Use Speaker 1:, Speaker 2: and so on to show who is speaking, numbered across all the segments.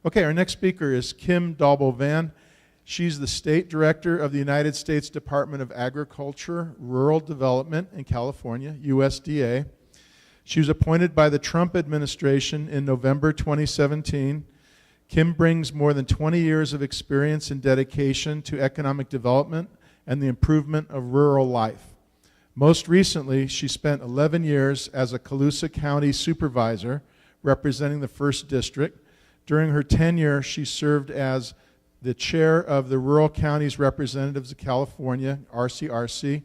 Speaker 1: Okay, our next speaker is Kim Dolbow Vann. She's the State Director of the United States Department of Agriculture, Rural Development in California, USDA. She was appointed by the Trump administration in November 2017. Kim brings more than 20 years of experience and dedication to economic development and the improvement of rural life. Most recently, she spent 11 years as a Colusa County supervisor representing the 1st District. During her tenure, she served as the chair of the Rural Counties Representatives of California, RCRC,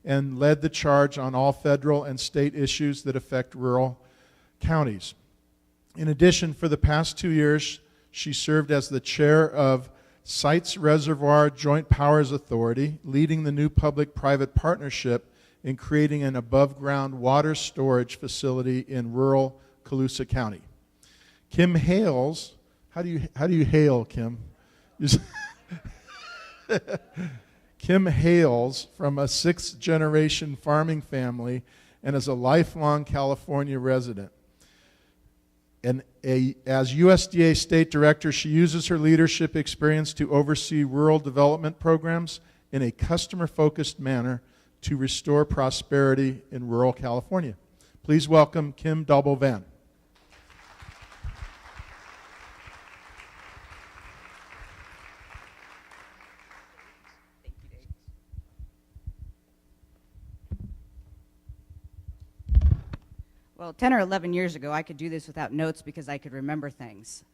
Speaker 1: and led the charge on all federal and state issues that affect rural counties. In addition, for the past 2 years, she served as the chair of Sites Reservoir Joint Powers Authority, leading the new public-private partnership in creating an above-ground water storage facility in rural Colusa County. Kim hails, how do you hail, Kim? Kim hails from a 6th-generation farming family and is a lifelong California resident. And as USDA State Director, she uses her leadership experience to oversee rural development programs in a customer-focused manner to restore prosperity in rural California. Please welcome Kim Dolbow Vann.
Speaker 2: Well, 10 or 11 years ago, I could do this without notes because I could remember things.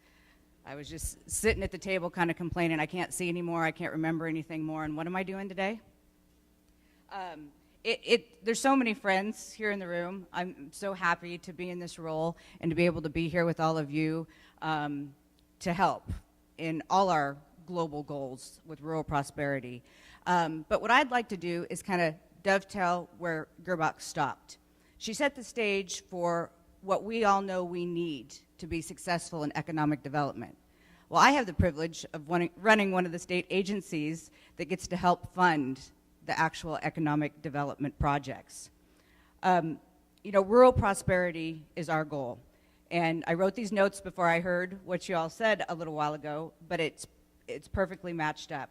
Speaker 2: I was just sitting at the table kind of complaining, I can't see anymore, I can't remember anything more, and what am I doing today? There's so many friends here in the room. I'm so happy to be in this role and to be able to be here with all of you to help in all our global goals with rural prosperity. But what I'd like to do is kind of dovetail where Gerbach stopped. She set the stage for what we all know we need to be successful in economic development. Well, I have the privilege of running one of the state agencies that gets to help fund the actual economic development projects. Rural prosperity is our goal. And I wrote these notes before I heard what you all said a little while ago, but it's perfectly matched up.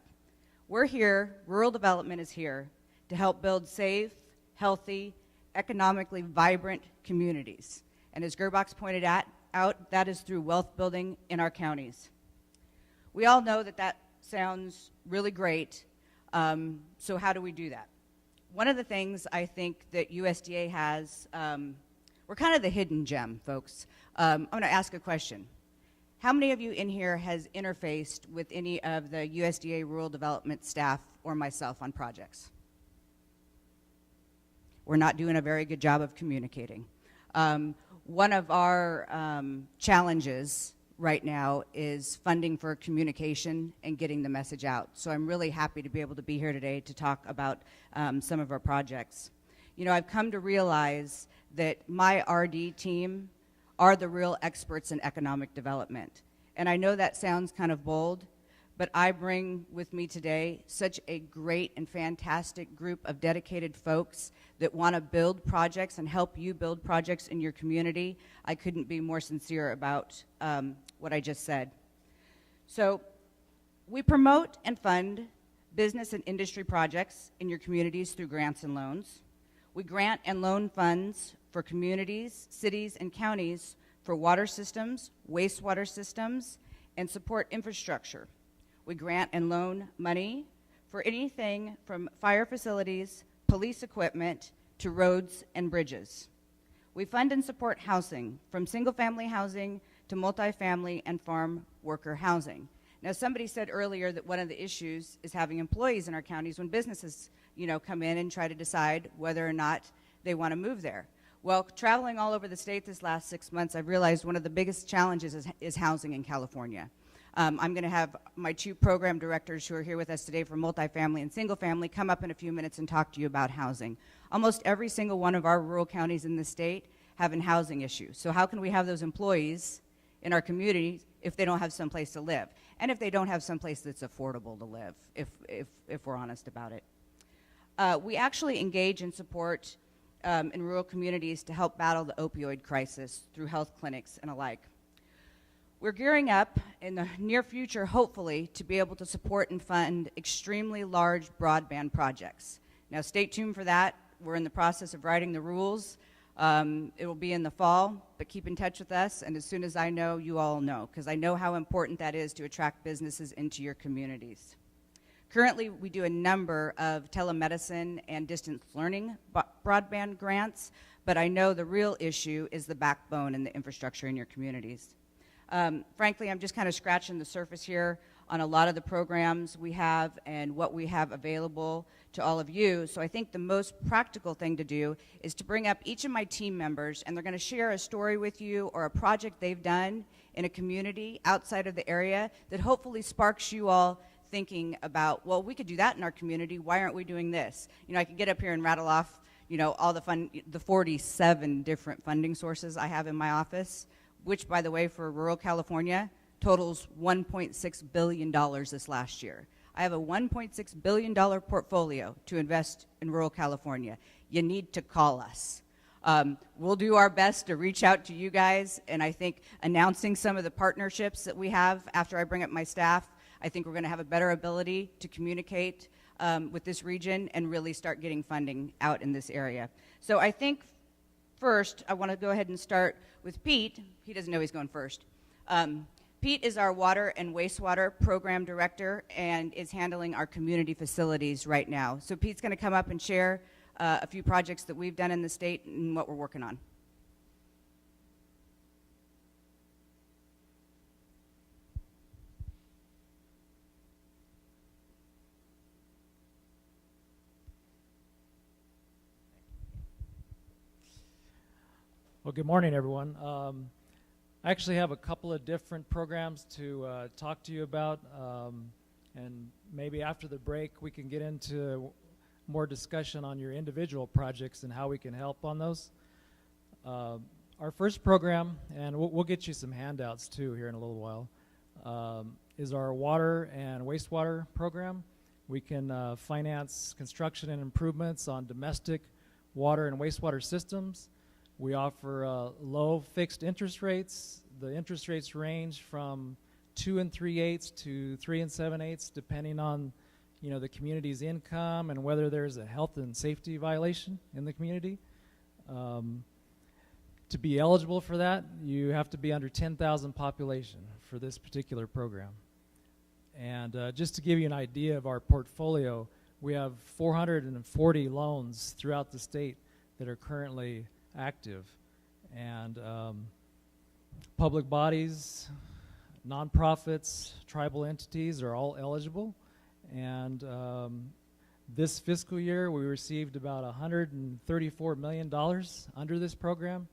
Speaker 2: We're here, rural development is here, to help build safe, healthy, economically vibrant communities. And as Gerbach pointed out, that is through wealth building in our counties. We all know that sounds really great, so how do we do that? One of the things I think that USDA has, we're kind of the hidden gem, folks. I'm going to ask a question. How many of you in here has interfaced with any of the USDA rural development staff or myself on projects? We're not doing a very good job of communicating. One of our challenges right now is funding for communication and getting the message out. So I'm really happy to be able to be here today to talk about some of our projects. I've come to realize that my RD team are the real experts in economic development. And I know that sounds kind of bold, but I bring with me today such a great and fantastic group of dedicated folks that want to build projects and help you build projects in your community. I couldn't be more sincere about what I just said. So we promote and fund business and industry projects in your communities through grants and loans. We grant and loan funds for communities, cities, and counties for water systems, wastewater systems, and support infrastructure. We grant and loan money for anything from fire facilities, police equipment, to roads and bridges. We fund and support housing, from single-family housing to multifamily and farm worker housing. Now, somebody said earlier that one of the issues is having employees in our counties when businesses, come in and try to decide whether or not they want to move there. Well, traveling all over the state this last 6 months, I've realized one of the biggest challenges is housing in California. I'm going to have my 2 program directors who are here with us today for multifamily and single family come up in a few minutes and talk to you about housing. Almost every single one of our rural counties in the state have a housing issue. So how can we have those employees in our community if they don't have someplace to live? And if they don't have someplace that's affordable to live, if we're honest about it. We actually engage and support in rural communities to help battle the opioid crisis through health clinics and alike. We're gearing up in the near future, hopefully, to be able to support and fund extremely large broadband projects. Now, stay tuned for that. We're in the process of writing the rules. It will be in the fall, but keep in touch with us, and as soon as I know, you all know, because I know how important that is to attract businesses into your communities. Currently, we do a number of telemedicine and distance learning broadband grants, but I know the real issue is the backbone and the infrastructure in your communities. Frankly, I'm just kind of scratching the surface here on a lot of the programs we have and what we have available to all of you. So I think the most practical thing to do is to bring up each of my team members, and they're going to share a story with you or a project they've done in a community outside of the area that hopefully sparks you all thinking about, well, we could do that in our community. Why aren't we doing this? You know, I could get up here and rattle off, you know, all the 47 different funding sources I have in my office, which, by the way, for rural California, totals $1.6 billion this last year. I have a $1.6 billion portfolio to invest in rural California. You need to call us. We'll do our best to reach out to you guys, and I think announcing some of the partnerships that we have after I bring up my staff, I think we're going to have a better ability to communicate with this region and really start getting funding out in this area. So I think first, I want to go ahead and start with Pete. He doesn't know he's going first. Pete is our water and wastewater program director and is handling our community facilities right now. So Pete's going to come up and share a few projects that we've done in the state and what we're working on.
Speaker 3: Well, good morning, everyone. I actually have a couple of different programs to talk to you about, and maybe after the break we can get into more discussion on your individual projects and how we can help on those. Our first program, and we'll get you some handouts too here in a little while, is our water and wastewater program. We can finance construction and improvements on domestic water and wastewater systems. We offer low fixed interest rates. The interest rates range from 2 3/8 to 3 7/8, depending on, you know, the community's income and whether there's a health and safety violation in the community. To be eligible for that, you have to be under 10,000 population for this particular program. And just to give you an idea of our portfolio, we have 440 loans throughout the state that are currently active, and public bodies, nonprofits, tribal entities are all eligible. And this fiscal year we received about $134 million under this program,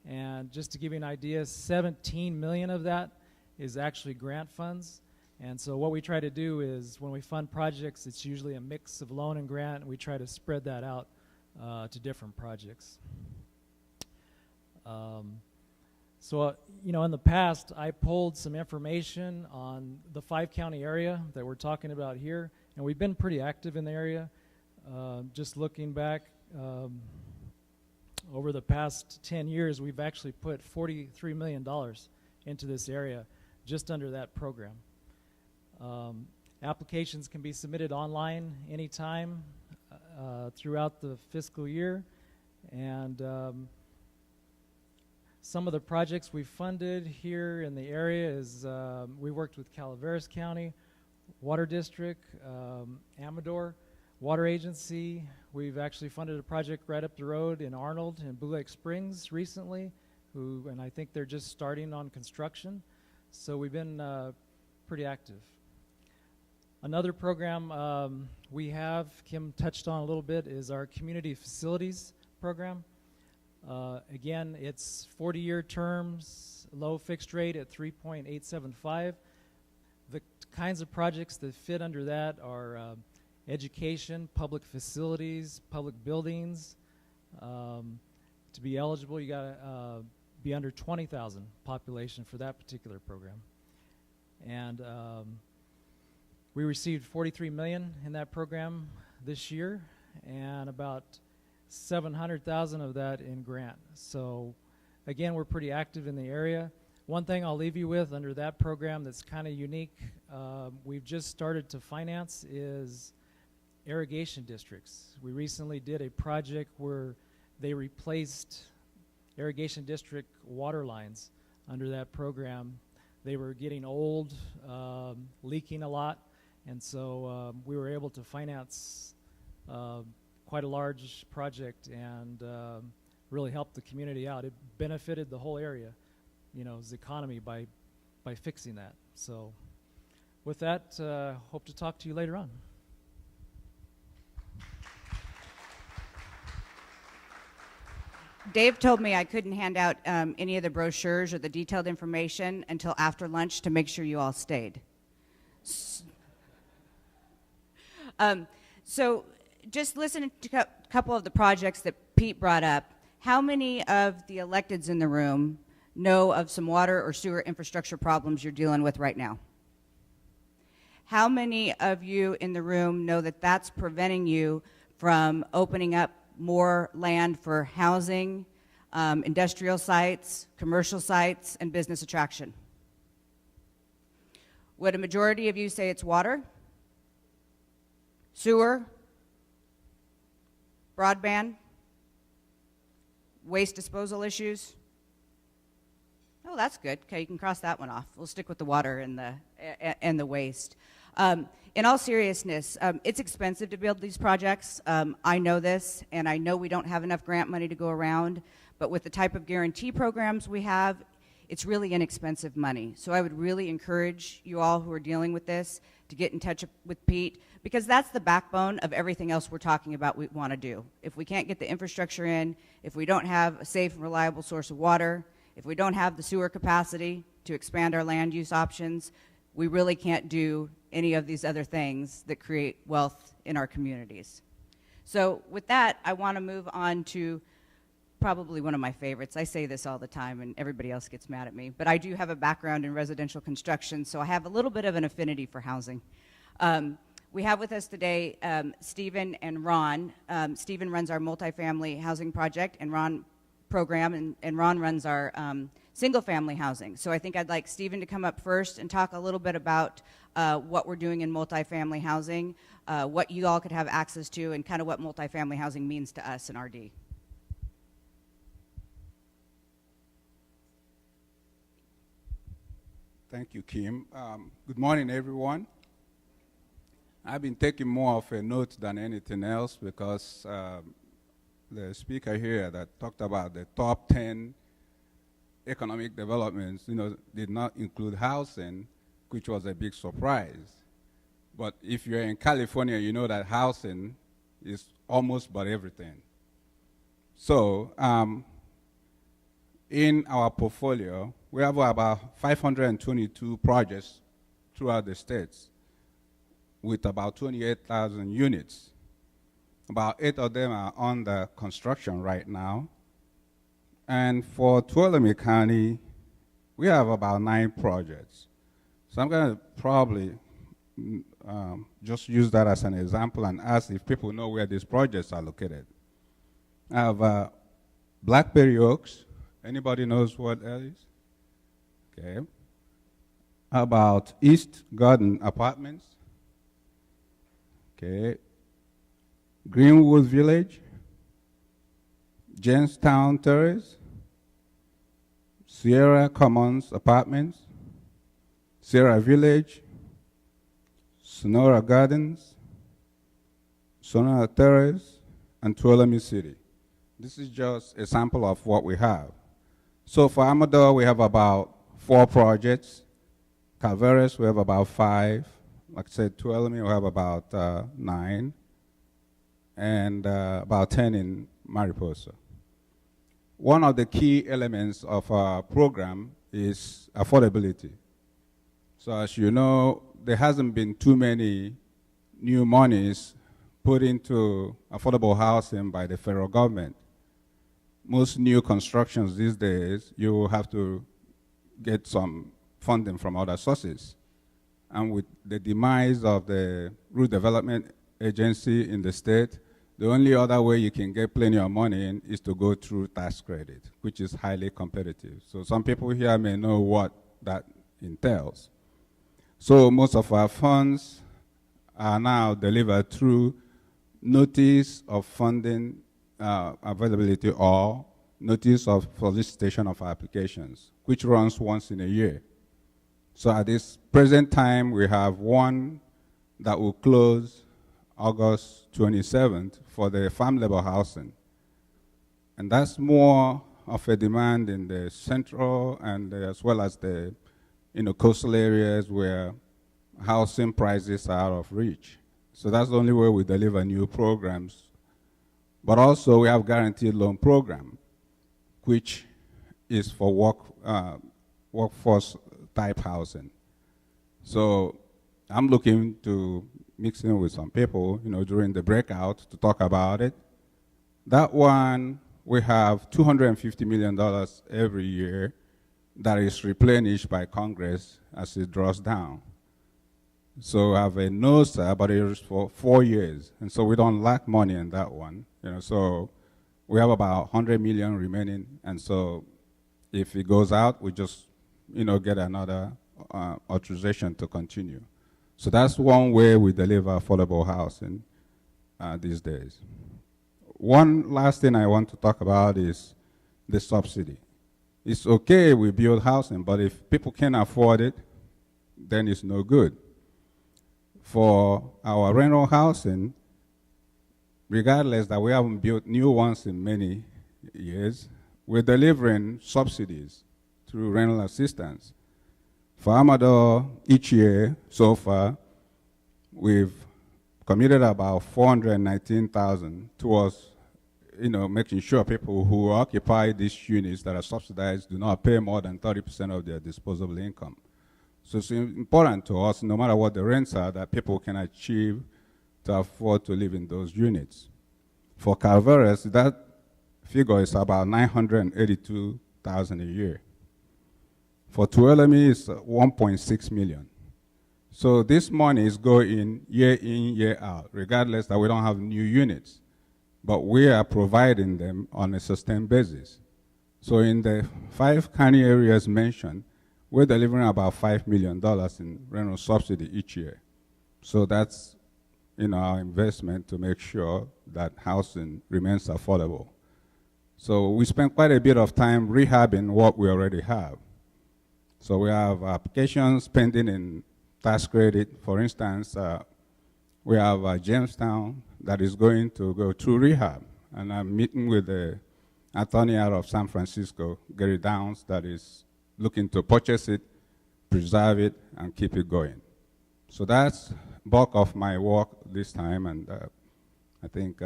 Speaker 3: and just to give you an idea, 17 million of that is actually grant funds. And so what we try to do is when we fund projects, it's usually a mix of loan and grant, and we try to spread that out to different projects. You know, in the past, I pulled some information on the 5-county area that we're talking about here, and we've been pretty active in the area. Just looking back, over the past 10 years, we've actually put $43 million into this area just under that program. Applications can be submitted online anytime throughout the fiscal year, and some of the projects we funded here in the area is we worked with Calaveras County Water District, Amador Water Agency. We've actually funded a project right up the road in Arnold and Blue Lake Springs recently, and I think they're just starting on construction. So we've been pretty active. Another program we have, Kim touched on a little bit, is our community facilities program. Again, it's 40-year terms, low fixed rate at 3.875. The kinds of projects that fit under that are education, public facilities, public buildings. To be eligible, you gotta be under 20,000 population for that particular program. And we received $43 million in that program this year, and about 700,000 of that in grant. So again, we're pretty active in the area. One thing I'll leave you with under that program that's kind of unique, we've just started to finance is irrigation districts. We recently did a project where they replaced irrigation district water lines under that program. They were getting old, leaking a lot, and so we were able to finance quite a large project and really helped the community out. It benefited the whole area, its economy by fixing that. So with that, hope to talk to you later on.
Speaker 2: Dave told me I couldn't hand out any of the brochures or the detailed information until after lunch to make sure you all stayed. So just listening to a couple of the projects that Pete brought up, how many of the electeds in the room know of some water or sewer infrastructure problems you're dealing with right now? How many of you in the room know that that's preventing you from opening up more land for housing, industrial sites, commercial sites, and business attraction? Would a majority of you say it's water, sewer, broadband, waste disposal issues? Oh, that's good. Okay, you can cross that one off. We'll stick with the water and the waste. In all seriousness, it's expensive to build these projects. I know this, and I know we don't have enough grant money to go around, but with the type of guarantee programs we have, it's really inexpensive money. So I would really encourage you all who are dealing with this to get in touch with Pete, because that's the backbone of everything else we're talking about we want to do. If we can't get the infrastructure in, if we don't have a safe and reliable source of water, if we don't have the sewer capacity to expand our land use options, we really can't do any of these other things that create wealth in our communities. So with that, I want to move on to probably one of my favorites. I say this all the time and everybody else gets mad at me, but I do have a background in residential construction, so I have a little bit of an affinity for housing. We have with us today Stephen and Ron. Stephen runs our multifamily housing project and Ron program, and Ron runs our single-family housing. So I think I'd like Stephen to come up first and talk a little bit about what we're doing in multifamily housing, what you all could have access to, and kind of what multifamily housing means to us in RD.
Speaker 4: Thank you, Kim. Good morning, everyone. I've been taking more of a note than anything else because the speaker here that talked about the top 10 economic developments, did not include housing, which was a big surprise. But if you're in California, you know that housing is almost about everything. So in our portfolio, we have about 522 projects throughout the states with about 28,000 units. About 8 of them are under construction right now. And for Tuolumne County, we have about 9 projects. So I'm going to probably just use that as an example and ask if people know where these projects are located. I have Blackberry Oaks. Anybody knows what that is? Okay. How about East Garden Apartments? Okay. Greenwood Village, Jamestown Terrace, Sierra Commons Apartments, Sierra Village, Sonora Gardens, Sonora Terrace, and Tuolumne City. This is just a sample of what we have. So for Amador, we have about 4 projects. Calveras, we have about 5. Like I said, Tuolumne, we have about 9. And about 10 in Mariposa. One of the key elements of our program is affordability. So as you know, there hasn't been too many new monies put into affordable housing by the federal government. Most new constructions these days, you will have to get some funding from other sources. And with the demise of the Rural Development Agency in the state, The only other way you can get plenty of money in is to go through tax credit, which is highly competitive. So some people here may know what that entails. So most of our funds are now delivered through notice of funding availability or notice of solicitation of applications, which runs once in a year. So at this present time, we have one that will close August 27th for the farm level housing. And that's more of a demand in the central and as well as the coastal areas where housing prices are out of reach. So that's the only way we deliver new programs. But also we have guaranteed loan program, which is for workforce type housing. So I'm looking to mix in with some people, during the breakout to talk about it. That one, we have $250 million every year that is replenished by Congress as it draws down. So we have a NOSA, but it is for 4 years. And so we don't lack money in that one. So we have about 100 million remaining. And so if it goes out, we just, get another authorization to continue. So that's one way we deliver affordable housing these days. One last thing I want to talk about is the subsidy. It's okay we build housing, but if people can't afford it, then it's no good. For our rental housing, regardless that we haven't built new ones in many years, we're delivering subsidies through rental assistance. For Amador, each year so far, we've committed about $419,000 towards, making sure people who occupy these units that are subsidized do not pay more than 30% of their disposable income. So it's important to us, no matter what the rents are, that people can achieve to afford to live in those units. For Calveras, that figure is about $982,000 a year. For Tuolumne, it's 1.6 million. So this money is going in, year out, regardless that we don't have new units. But we are providing them on a sustained basis. So in the 5 county areas mentioned, we're delivering about $5 million in rental subsidy each year. So that's our investment to make sure that housing remains affordable. So we spend quite a bit of time rehabbing what we already have. So we have applications pending in tax credit. For instance, we have Jamestown that is going to go through rehab. And I'm meeting with the attorney out of San Francisco, Gary Downs, that is looking to purchase it, preserve it, and keep it going. So that's bulk of my work this time, and I think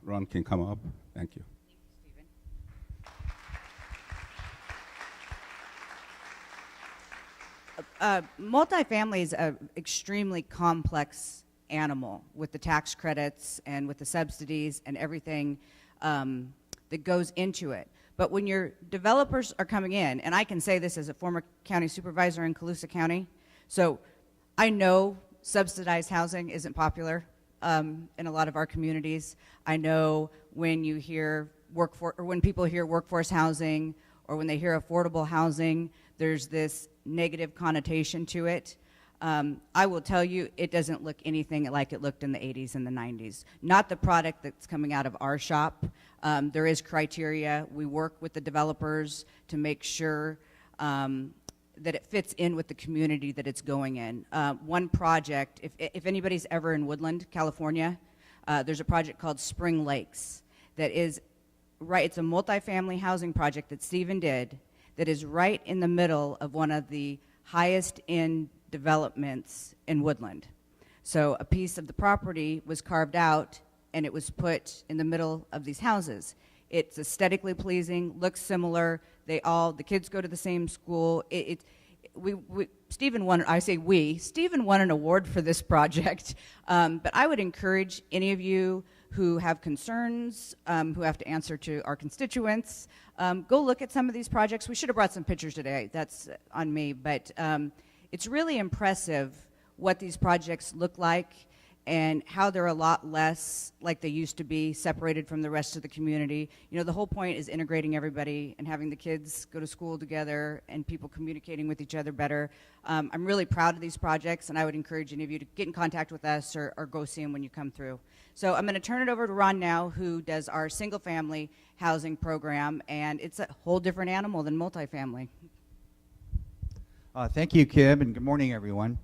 Speaker 4: Ron can come up. Thank you.
Speaker 2: Multifamily is an extremely complex animal with the tax credits and with the subsidies and everything that goes into it. But when your developers are coming in, and I can say this as a former county supervisor in Colusa County, so I know subsidized housing isn't popular in a lot of our communities. I know when you hear when people hear workforce housing or when they hear affordable housing, there's this negative connotation to it. I will tell you, it doesn't look anything like it looked in the 80s and the 90s. Not the product that's coming out of our shop. There is criteria. We work with the developers to make sure that it fits in with the community that it's going in. One project, if anybody's ever in Woodland, California, there's a project called Spring Lakes that is it's a multifamily housing project that Stephen did that is right in the middle of one of the highest end developments in Woodland. So a piece of the property was carved out and it was put in the middle of these houses. It's aesthetically pleasing, looks similar. The kids go to the same school. Stephen won an award for this project. But I would encourage any of you who have concerns, who have to answer to our constituents, go look at some of these projects. We should have brought some pictures today. That's on me. But it's really impressive what these projects look like. and how they're a lot less like they used to be, separated from the rest of the community. You know, the whole point is integrating everybody and having the kids go to school together and people communicating with each other better. I'm really proud of these projects, and I would encourage any of you to get in contact with us or go see them when you come through. So I'm going to turn it over to Ron now, who does our single-family housing program, and it's a whole different animal than multifamily.
Speaker 5: Thank you, Kim, and good morning, everyone.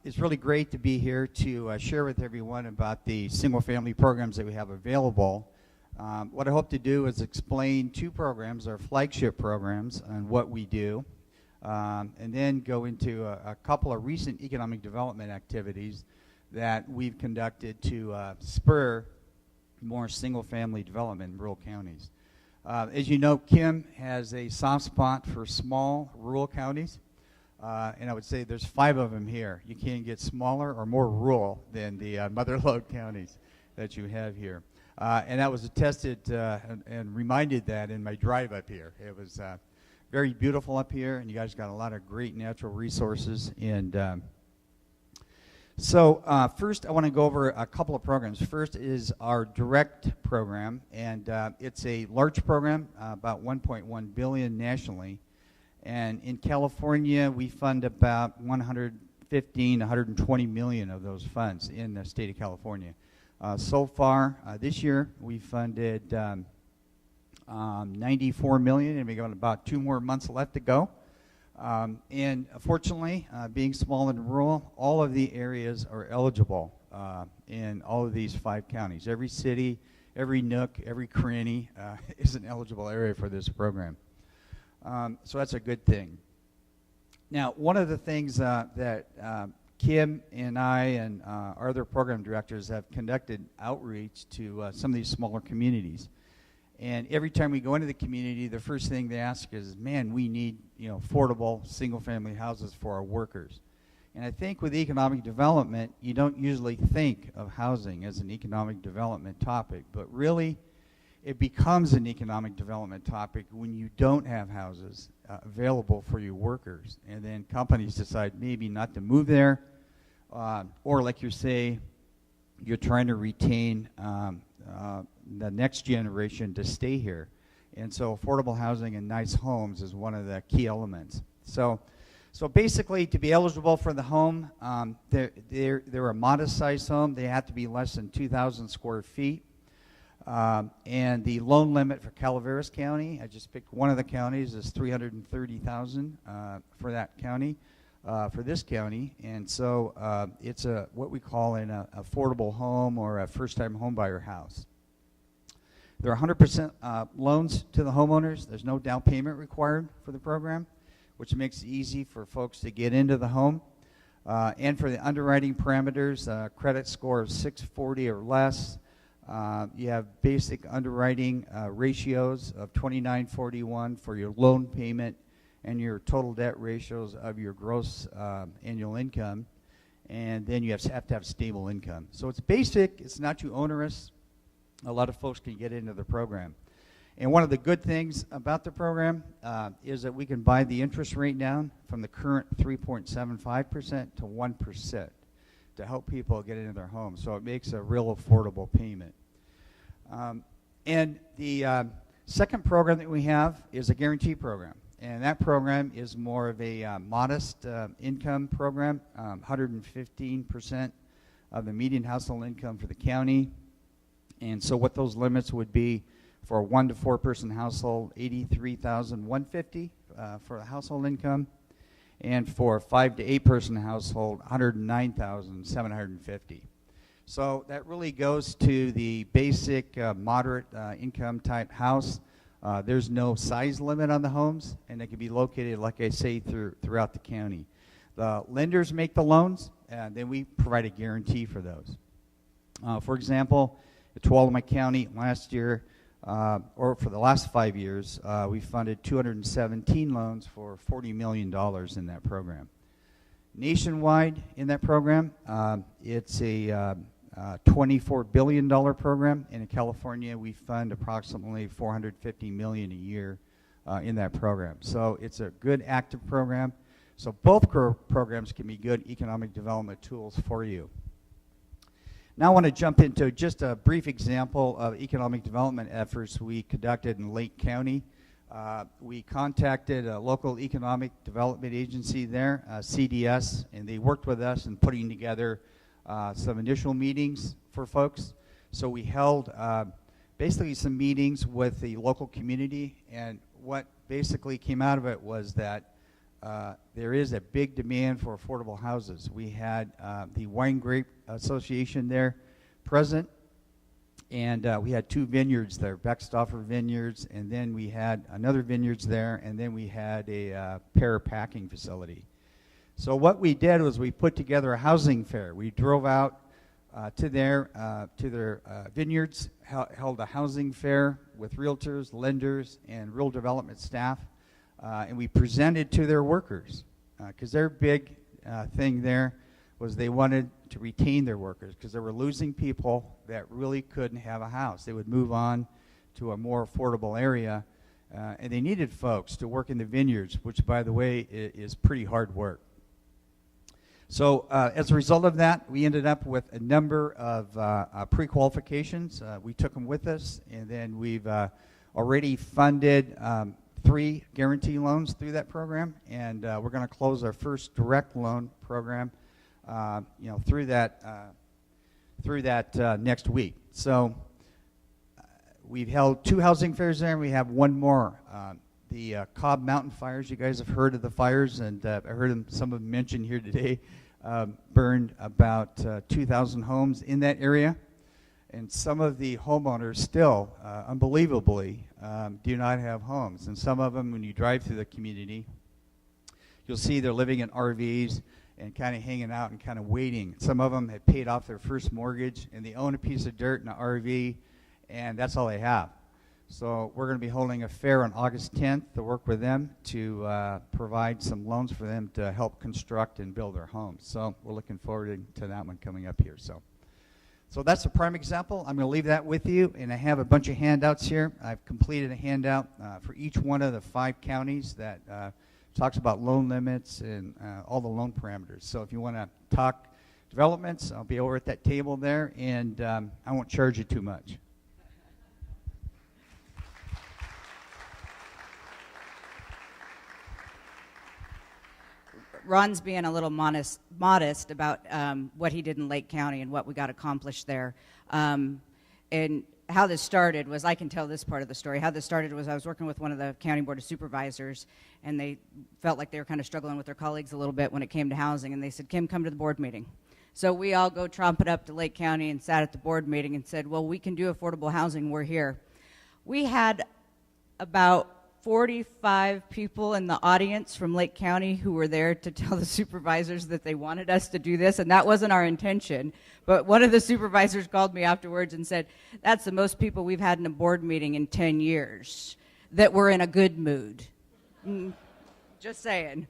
Speaker 5: It's really great to be here to share with everyone about the single-family programs that we have available. What I hope to do is explain two programs, our flagship programs, and what we do, and then go into a couple of recent economic development activities that we've conducted to spur more single-family development in rural counties. As you know, Kim has a soft spot for small rural counties. And I would say there's 5 of them here. You can't get smaller or more rural than the mother lode counties that you have here. And that was attested and reminded that in my drive up here. It was very beautiful up here, and you guys got a lot of great natural resources. And so first I want to go over a couple of programs. First is our direct program, and it's a large program, about $1.1 billion nationally. And in California, we fund about 115, 120 million of those funds in the state of California. So far, this year, we funded 94 million, and we got about 2 more months left to go. And fortunately, being small and rural, all of the areas are eligible in all of these 5 counties. Every city, every nook, every cranny is an eligible area for this program. So that's a good thing. Now, one of the things that Kim and I and our other program directors have conducted outreach to some of these smaller communities. And every time we go into the community, the first thing they ask is, man, we need affordable single-family houses for our workers. And I think with economic development, you don't usually think of housing as an economic development topic, but really, it becomes an economic development topic when you don't have houses available for your workers. And then companies decide maybe not to move there, or like you say, you're trying to retain the next generation to stay here. And so affordable housing and nice homes is one of the key elements. So basically, to be eligible for the home, they're a modest-sized home. They have to be less than 2,000 square feet. And the loan limit for Calaveras County, I just picked one of the counties, is $330,000 for that county, for this county. And so it's what we call an affordable home or a first-time homebuyer house. There are 100% loans to the homeowners. There's no down payment required for the program, which makes it easy for folks to get into the home. And for the underwriting parameters, credit score of 640 or less. You have basic underwriting ratios of 29:41 for your loan payment and your total debt ratios of your gross annual income. And then you have to have stable income. So it's basic. It's not too onerous. A lot of folks can get into the program. And one of the good things about the program is that we can buy the interest rate down from the current 3.75% to 1%. To help people get into their homes. So it makes a real affordable payment. And the second program that we have is a guarantee program. And that program is more of a modest income program, 115% of the median household income for the county. And so what those limits would be for a 1 to 4 person household, $83,150 for the household income. And for a 5 to 8 person household, $109,750. So that really goes to the basic moderate income type house. There's no size limit on the homes, and they can be located, like I say, throughout the county. The lenders make the loans, and then we provide a guarantee for those. For example, at Tuolumne County last year, or for the last 5 years, we funded 217 loans for $40 million in that program. Nationwide in that program, it's a $24 billion program, and in California we fund approximately $450 million a year in that program. So it's a good active program. So both programs can be good economic development tools for you. Now I want to jump into just a brief example of economic development efforts we conducted in Lake County. We contacted a local economic development agency there, CDS, and they worked with us in putting together some initial meetings for folks. So we held basically some meetings with the local community, and what basically came out of it was that there is a big demand for affordable houses. We had the Wine Grape Association there present, and we had 2 vineyards there, Beckstoffer Vineyards, and then we had another vineyards there, and then we had a pear packing facility. So what we did was we put together a housing fair. We drove out to their vineyards, held a housing fair with realtors, lenders, and rural development staff, and we presented to their workers, because their big thing there was they wanted to retain their workers, because they were losing people that really couldn't have a house. They would move on to a more affordable area, and they needed folks to work in the vineyards, which, by the way, is pretty hard work. So as a result of that, we ended up with a number of pre-qualifications. We took them with us, and then we've already funded 3 guarantee loans through that program, and we're going to close our first direct loan program, through that next week. So we've held 2 housing fairs there, and we have 1 more. The Cobb Mountain fires, you guys have heard of the fires, and I heard some of them mentioned here today, burned about 2,000 homes in that area. And some of the homeowners still, unbelievably, do not have homes. And some of them, when you drive through the community, you'll see they're living in RVs and kind of hanging out and kind of waiting. Some of them have paid off their first mortgage, and they own a piece of dirt and an RV, and that's all they have. So we're going to be holding a fair on August 10th to work with them to provide some loans for them to help construct and build their homes. So we're looking forward to that one coming up here. So that's a prime example. I'm going to leave that with you, and I have a bunch of handouts here. I've completed a handout for each one of the 5 counties that talks about loan limits and all the loan parameters. So if you want to talk developments, I'll be over at that table there, and I won't charge you too much.
Speaker 2: Ron's being a little modest about what he did in Lake County and what we got accomplished there. And how this started was, I can tell this part of the story. How this started was I was working with one of the county board of supervisors, and they felt like they were kind of struggling with their colleagues a little bit when it came to housing, and they said, Kim, come to the board meeting. So we all go tromping up to Lake County and sat at the board meeting and said, well, we can do affordable housing, we're here. We had about 45 people in the audience from Lake County who were there to tell the supervisors that they wanted us to do this, and that wasn't our intention. But one of the supervisors called me afterwards and said, that's the most people we've had in a board meeting in 10 years that were in a good mood. Just saying.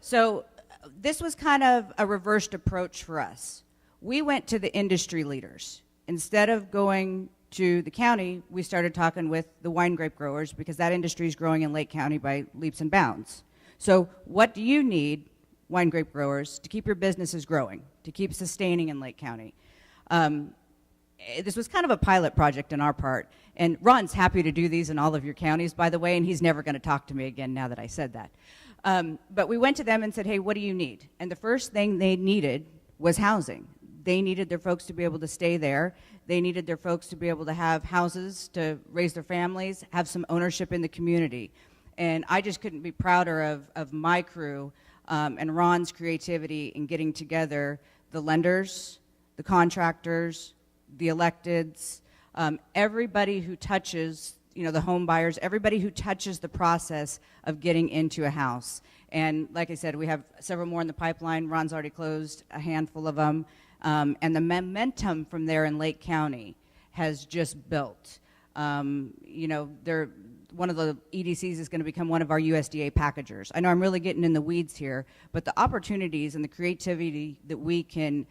Speaker 2: So this was kind of a reversed approach for us. We went to the industry leaders. Instead of going to the county, we started talking with the wine grape growers, because that industry is growing in Lake County by leaps and bounds. So what do you need, wine grape growers, to keep your businesses growing, to keep sustaining in Lake County? This was kind of a pilot project on our part, and Ron's happy to do these in all of your counties, by the way, and he's never going to talk to me again now that I said that. But we went to them and said, hey, what do you need? And the first thing they needed was housing. They needed their folks to be able to stay there. They needed their folks to be able to have houses to raise their families, have some ownership in the community. And I just couldn't be prouder of my crew and Ron's creativity in getting together the lenders, the contractors, the electeds, everybody who touches, the home buyers, everybody who touches the process of getting into a house. And like I said, we have several more in the pipeline. Ron's already closed a handful of them. And the momentum from there in Lake County has just built. One of the EDCs is going to become one of our USDA packagers. I know I'm really getting in the weeds here, but the opportunities and the creativity that we can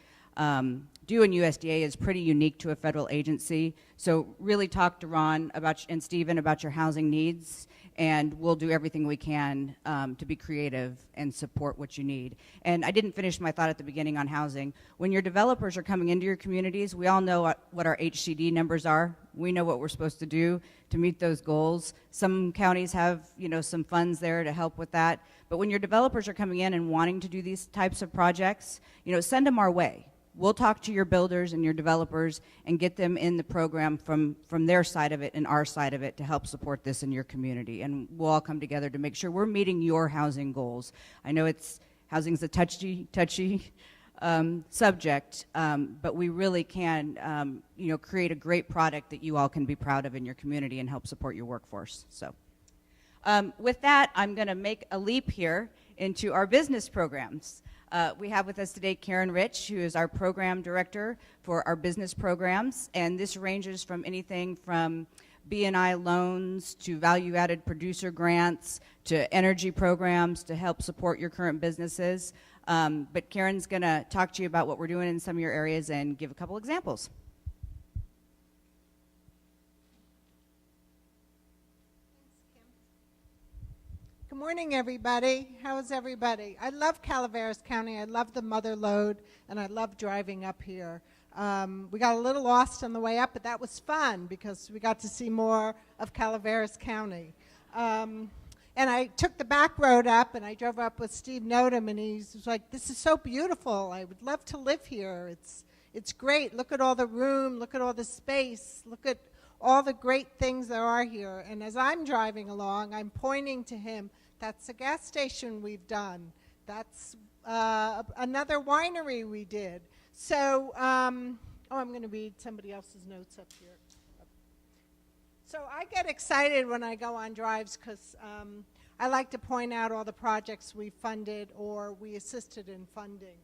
Speaker 2: do in USDA is pretty unique to a federal agency. So really talk to Ron and Stephen about your housing needs, and we'll do everything we can to be creative and support what you need. And I didn't finish my thought at the beginning on housing. When your developers are coming into your communities, we all know what our HCD numbers are. We know what we're supposed to do to meet those goals. Some counties have, some funds there to help with that. But when your developers are coming in and wanting to do these types of projects, send them our way. We'll talk to your builders and your developers and get them in the program from their side of it and our side of it to help support this in your community. And we'll all come together to make sure we're meeting your housing goals. I know housing's a touchy subject, but we really can, create a great product that you all can be proud of in your community and help support your workforce. So, with that, I'm going to make a leap here into our business programs. We have with us today Karen Rich, who is our program director for our business programs, and this ranges from anything from B&I loans to value-added producer grants to energy programs to help support your current businesses. But Karen's going to talk to you about what we're doing in some of your areas and give a couple examples.
Speaker 6: Good morning, everybody. How is everybody? I love Calaveras County. I love the mother lode, and I love driving up here. We got a little lost on the way up, but that was fun because we got to see more of Calaveras County. And I took the back road up, and I drove up with Steve Nodum, and he was like, "This is so beautiful. I would love to live here. It's great. Look at all the room. Look at all the space. Look at all the great things there are here." And as I'm driving along, I'm pointing to him. That's a gas station we've done. That's another winery we did. So, I'm going to read somebody else's notes up here. So I get excited when I go on drives because I like to point out all the projects we funded or we assisted in funding.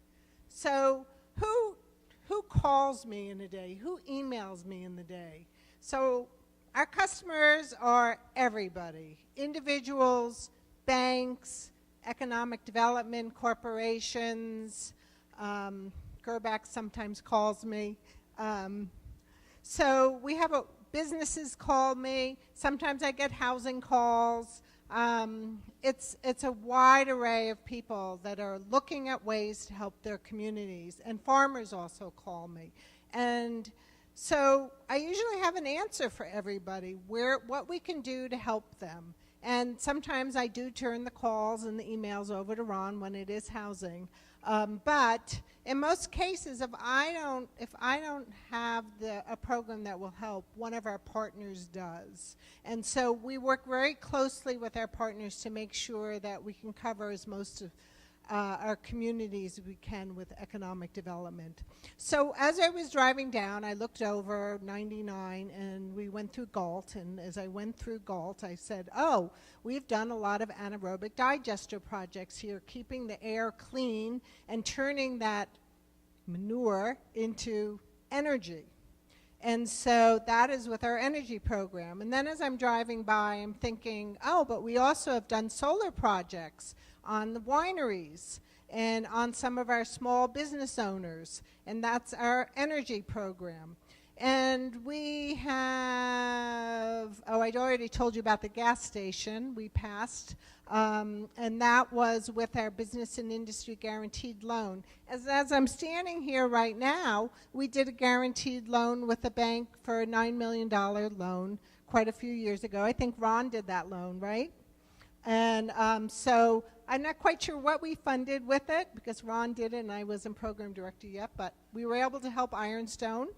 Speaker 6: So who calls me in a day? Who emails me in the day? So our customers are everybody, individuals, banks, economic development corporations. Gerback sometimes calls me. So we have businesses call me. Sometimes I get housing calls. It's a wide array of people that are looking at ways to help their communities. And farmers also call me. And so I usually have an answer for everybody, what we can do to help them. And sometimes I do turn the calls and the emails over to Ron when it is housing. But in most cases, if I don't have a program that will help, one of our partners does. And so we work very closely with our partners to make sure that we can cover as most of our communities we can with economic development. So as I was driving down, I looked over 99 and we went through Galt, and as I went through Galt, I said, oh, we've done a lot of anaerobic digester projects here, keeping the air clean and turning that manure into energy. And so that is with our energy program. And then as I'm driving by, I'm thinking, oh, but we also have done solar projects on the wineries and on some of our small business owners, and that's our energy program. And we have, I'd already told you about the gas station we passed, and that was with our business and industry guaranteed loan. As I'm standing here right now, we did a guaranteed loan with a bank for a $9 million loan quite a few years ago. I think Ron did that loan, right? And so I'm not quite sure what we funded with it because Ron did it and I wasn't program director yet, but we were able to help Ironstone.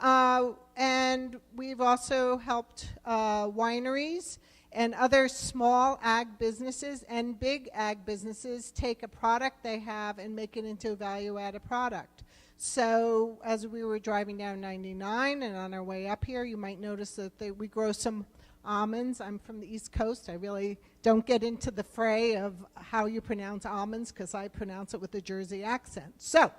Speaker 6: And we've also helped wineries and other small ag businesses and big ag businesses take a product they have and make it into a value-added product. So as we were driving down 99 and on our way up here, you might notice that we grow some almonds. I'm from the East Coast. I really don't get into the fray of how you pronounce almonds because I pronounce it with a Jersey accent. So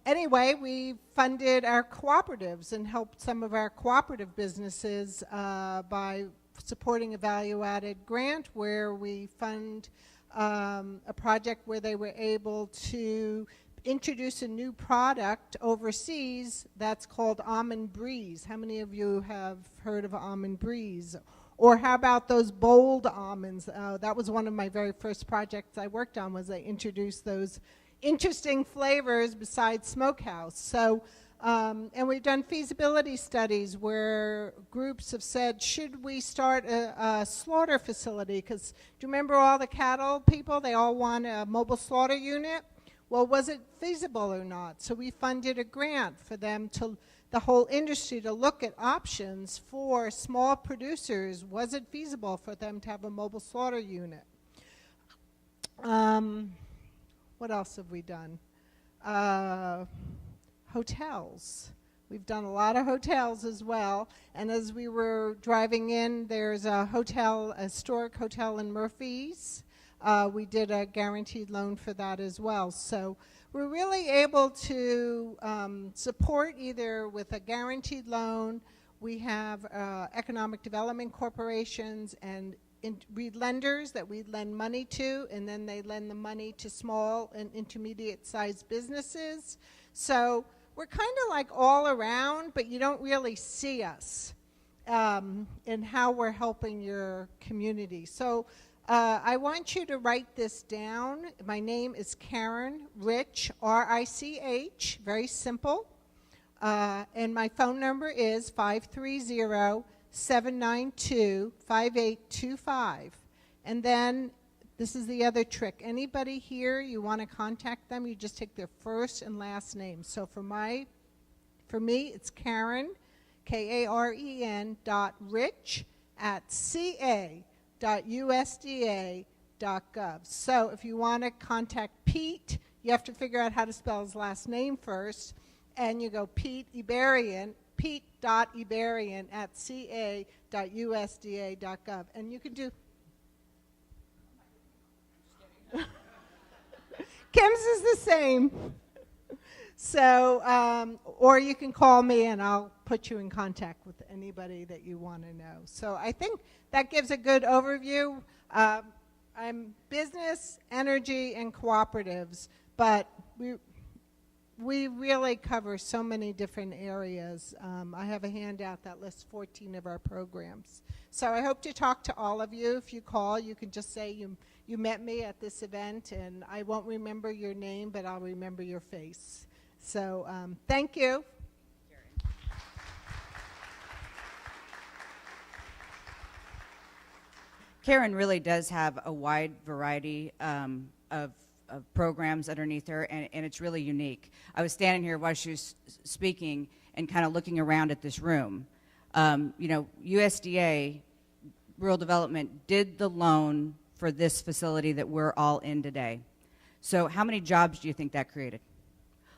Speaker 6: anyway, we funded our cooperatives and helped some of our cooperative businesses by supporting a value-added grant where we fund a project where they were able to introduce a new product overseas that's called almond breeze. How many of you have heard of almond breeze? Or how about those bold almonds? That was one of my very first projects I worked on, was I introduced those interesting flavors besides smokehouse. So, and we've done feasibility studies where groups have said, should we start a slaughter facility? Because do you remember all the cattle people? They all want a mobile slaughter unit. Well, was it feasible or not? So we funded a grant for them to, the whole industry, to look at options for small producers. Was it feasible for them to have a mobile slaughter unit? What else have we done? Hotels. We've done a lot of hotels as well. And as we were driving in, there's a hotel, a historic hotel in Murphy's. We did a guaranteed loan for that as well. So we're really able to support either with a guaranteed loan. We have economic development corporations and lenders that we lend money to, and then they lend the money to small and intermediate-sized businesses. So we're kind of like all around, but you don't really see us in how we're helping your community. So I want you to write this down. My name is Karen Rich, R-I-C-H, very simple. And my phone number is 530-792-5825. And then this is the other trick. Anybody here, you want to contact them, you just take their first and last name. So for me, it's Karen, Karen .rich@ca.usda.gov. So if you want to contact Pete, you have to figure out how to spell his last name first, and you go pete.iberian@ca.usda.gov. And you can do... Kim's is the same. So, or you can call me and I'll put you in contact with anybody that you want to know. So I think that gives a good overview. I'm business, energy, and cooperatives, but we really cover so many different areas. I have a handout that lists 14 of our programs. So I hope to talk to all of you. If you call, you can just say you met me at this event, and I won't remember your name, but I'll remember your face. So thank you.
Speaker 2: Karen really does have a wide variety of programs underneath her, and it's really unique. I was standing here while she was speaking and kind of looking around at this room. You know, USDA, Rural Development, did the loan for this facility that we're all in today. So how many jobs do you think that created?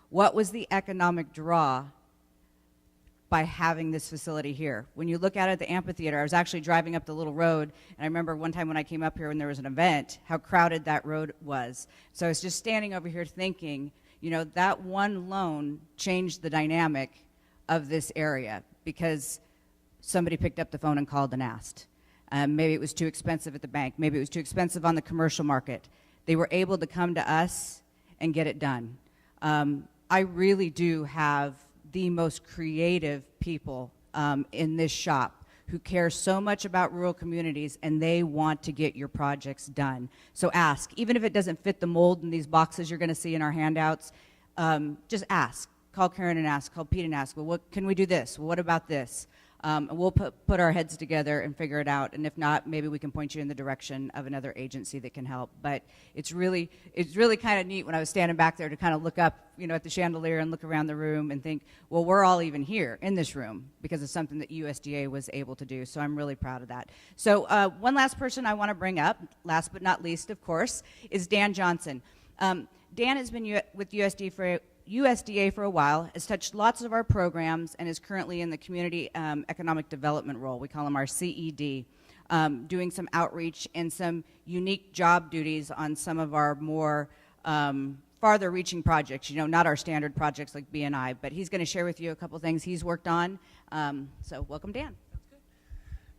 Speaker 2: What was the economic draw by having this facility here? When you look at it, the amphitheater, I was actually driving up the little road, and I remember one time when I came up here when there was an event, how crowded that road was. So I was just standing over here thinking, you know, that one loan changed the dynamic of this area because somebody picked up the phone and called and asked. Maybe it was too expensive at the bank. Maybe it was too expensive on the commercial market. They were able to come to us and get it done. I really do have the most creative people in this shop who care so much about rural communities, and they want to get your projects done. So ask. Even if it doesn't fit the mold in these boxes you're going to see in our handouts, just ask. Call Karen and ask. Call Pete and ask, well, what can we do this? Well, what about this? And we'll put our heads together and figure it out. And if not, maybe we can point you in the direction of another agency that can help. But it's really kind of neat when I was standing back there to kind of look up, you know, at the chandelier and look around the room and think, well, we're all even here in this room because of something that USDA was able to do. So I'm really proud of that. So one last person I want to bring up, last but not least, of course, is Dan Johnson. Dan has been with USDA for a while, has touched lots of our programs, and is currently in the Community Economic Development role. We call him our CED, doing some outreach and some unique job duties on some of our more farther-reaching projects, you know, not our standard projects like BNI, but he's going to share with you a couple things he's worked on. So welcome, Dan.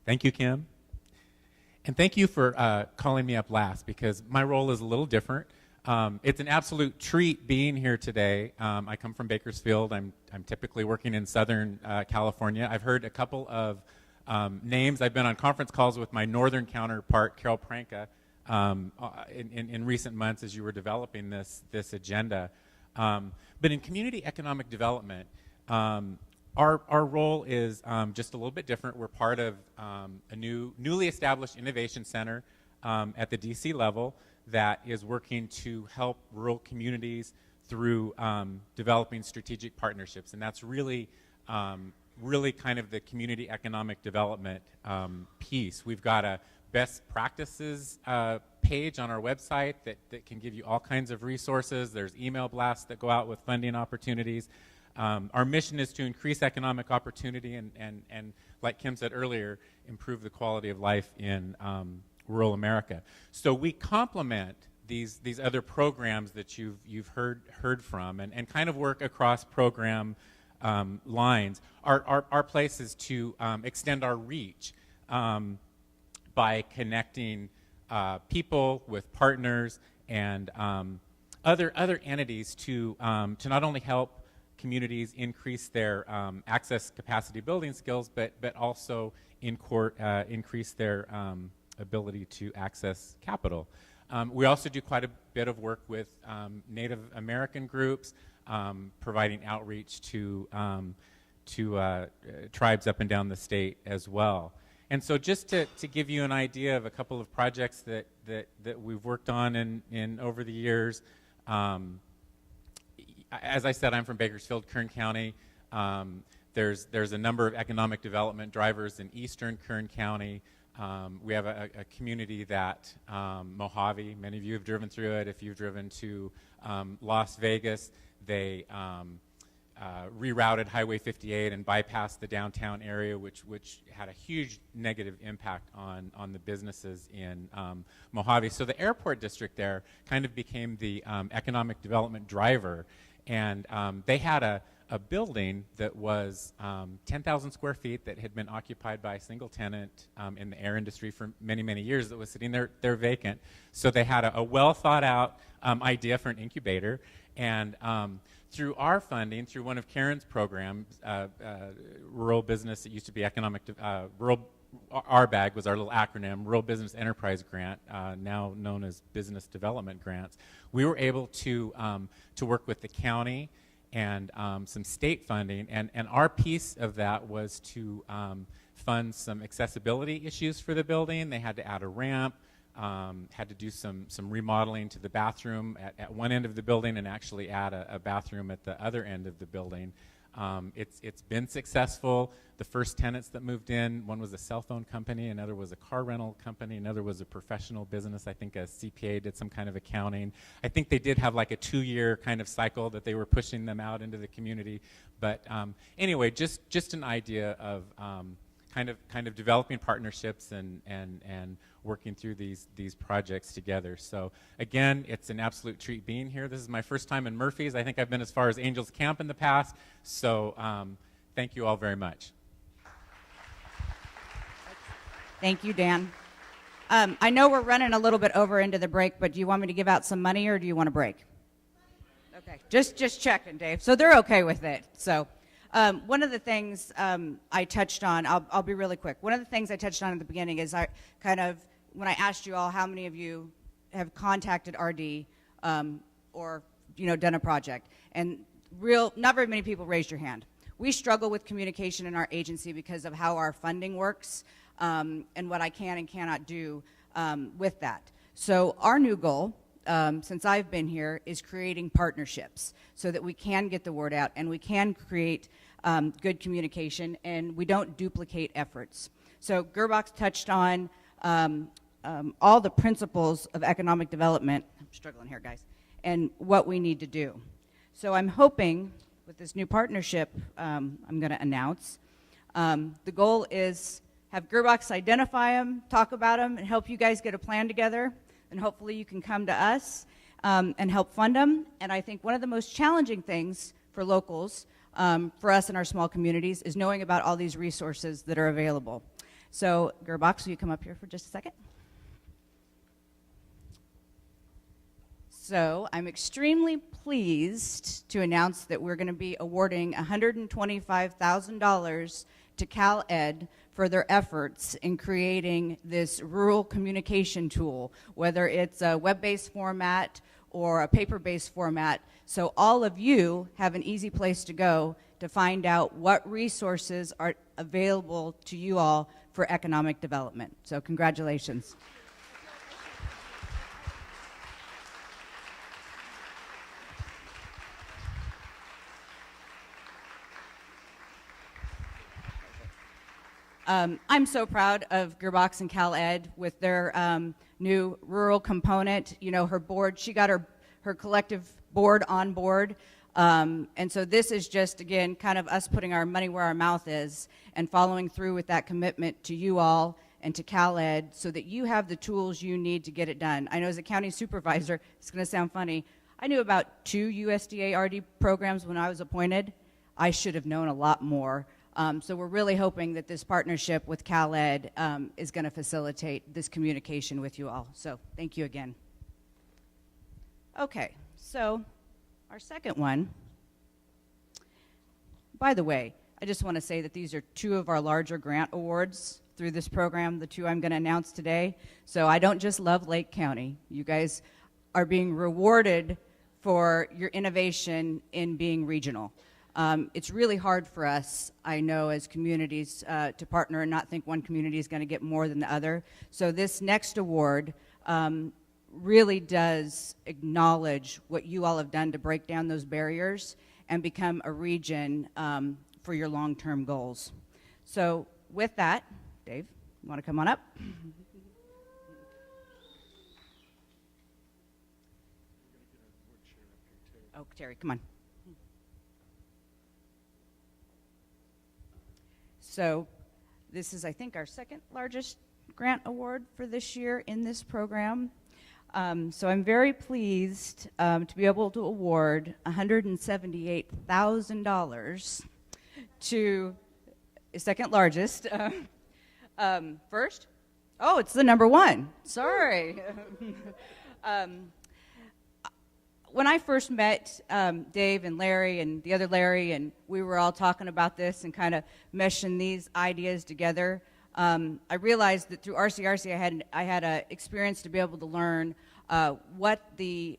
Speaker 7: Thank you, Kim. And thank you for calling me up last, because my role is a little different. It's an absolute treat being here today. I come from Bakersfield. I'm typically working in Southern California. I've heard a couple of names. I've been on conference calls with my northern counterpart, Carol Pranka, in recent months as you were developing this agenda. But in community economic development, our role is just a little bit different. We're part of a newly established innovation center at the DC level that is working to help rural communities through developing strategic partnerships. And that's really kind of the community economic development piece. We've got a best practices page on our website that can give you all kinds of resources. There's email blasts that go out with funding opportunities. Our mission is to increase economic opportunity and like Kim said earlier, improve the quality of life in rural America. So we complement these other programs that you've heard from and kind of work across program lines. Our place is to extend our reach by connecting people with partners and other entities to not only help communities increase their access capacity building skills, but also increase their ability to access capital. We also do quite a bit of work with Native American groups, providing outreach to tribes up and down the state as well. And so just to give you an idea of a couple of projects that we've worked on in over the years, as I said, I'm from Bakersfield, Kern County. There's a number of economic development drivers in eastern Kern County. We have a community that, Mojave, many of you have driven through it. If you've driven to Las Vegas, they rerouted Highway 58 and bypassed the downtown area, which had a huge negative impact on the businesses in Mojave. So the airport district there kind of became the economic development driver. And they had a building that was 10,000 square feet that had been occupied by a single tenant in the air industry for many, many years that was sitting there vacant. So they had a well thought out idea for an incubator. And through our funding, through one of Karen's programs, rural business, it used to be economic, rural, RBAG was our little acronym, Rural Business Enterprise Grant, now known as Business Development Grants. We were able to work with the county and some state funding, and our piece of that was to fund some accessibility issues for the building. They had to add a ramp, had to do some remodeling to the bathroom at one end of the building and actually add a bathroom at the other end of the building. It's been successful. The first tenants that moved in, one was a cell phone company, another was a car rental company, another was a professional business. I think a CPA did some kind of accounting. I think they did have like a 2-year kind of cycle that they were pushing them out into the community. But anyway, just an idea of kind of developing partnerships and working through these projects together. So again, it's an absolute treat being here. This is my first time in Murphy's. I think I've been as far as Angels Camp in the past. So thank you all very much.
Speaker 2: Thank you, Dan. I know we're running a little bit over into the break, but do you want me to give out some money or do you want a break? Okay, just checking, Dave. So they're okay with it. So one of the things I touched on, I'll be really quick. One of the things I touched on at the beginning is when I asked you all how many of you have contacted RD or done a project, and not very many people raised your hand. We struggle with communication in our agency because of how our funding works and what I can and cannot do with that. So our new goal, since I've been here, is creating partnerships so that we can get the word out and we can create good communication and we don't duplicate efforts. So Gerbach touched on all the principles of economic development. I'm struggling here, guys, and what we need to do. So I'm hoping with this new partnership I'm going to announce, the goal is have Gerbach identify them, talk about them, and help you guys get a plan together. And hopefully you can come to us and help fund them. And I think one of the most challenging things for locals, for us in our small communities, is knowing about all these resources that are available. So Gerbach, will you come up here for just a second? So I'm extremely pleased to announce that we're going to be awarding $125,000 to CalEd for their efforts in creating this rural communication tool, whether it's a web-based format or a paper-based format, so all of you have an easy place to go to find out what resources are available to you all for economic development. So congratulations. I'm so proud of Gearbox and CalEd with their new rural component. You know, her board, she got her collective board on board. And so this is just, again, kind of us putting our money where our mouth is and following through with that commitment to you all and to CalEd so that you have the tools you need to get it done. I know as a county supervisor, it's going to sound funny, I knew about 2 USDA RD programs when I was appointed. I should have known a lot more. So we're really hoping that this partnership with CalEd is going to facilitate this communication with you all. So thank you again. Okay, so our second one, by the way, I just want to say that these are 2 of our larger grant awards through this program, the 2 I'm going to announce today. So I don't just love Lake County. You guys are being rewarded for your innovation in being regional. It's really hard for us, I know, as communities to partner and not think one community is going to get more than the other. So this next award really does acknowledge what you all have done to break down those barriers and become a region for your long-term goals. So with that, Dave, you want to come on up? Oh, Terry, come on. So this is, I think, our second largest grant award for this year in this program. So I'm very pleased to be able to award $178,000 to second largest. First? Oh, it's the number 1. Sorry. When I first met Dave and Larry and the other Larry, and we were all talking about this and kind of meshing these ideas together, I realized that through RCRC I had an experience to be able to learn what the,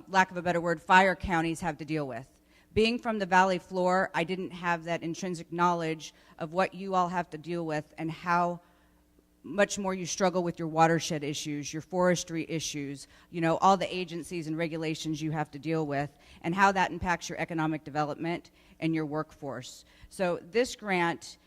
Speaker 2: lack of a better word, fire counties have to deal with. Being from the valley floor, I didn't have that intrinsic knowledge of what you all have to deal with and how much more you struggle with your watershed issues, your forestry issues, you know, all the agencies and regulations you have to deal with, and how that impacts your economic development and your workforce. So this grant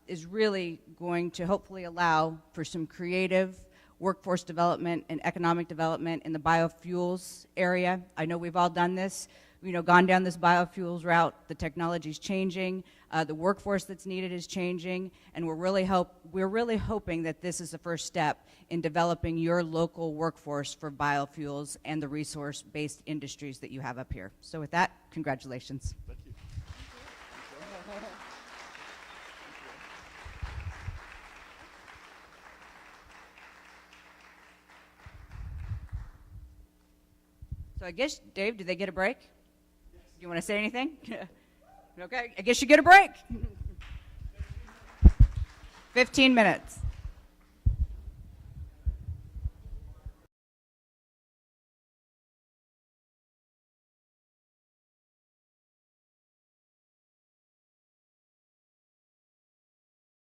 Speaker 2: is really going to hopefully allow for some creative workforce development and economic development in the biofuels area. I know we've all done this, you know, gone down this biofuels route. The technology's changing, the workforce that's needed is changing, and we're really hoping that this is the first step in developing your local workforce for biofuels and the resource-based industries that you have up here. So with that, congratulations.
Speaker 1: Thank you.
Speaker 2: So I guess, Dave, do they get a break? Do you want to say anything? Okay, I guess you get a break. 15 minutes.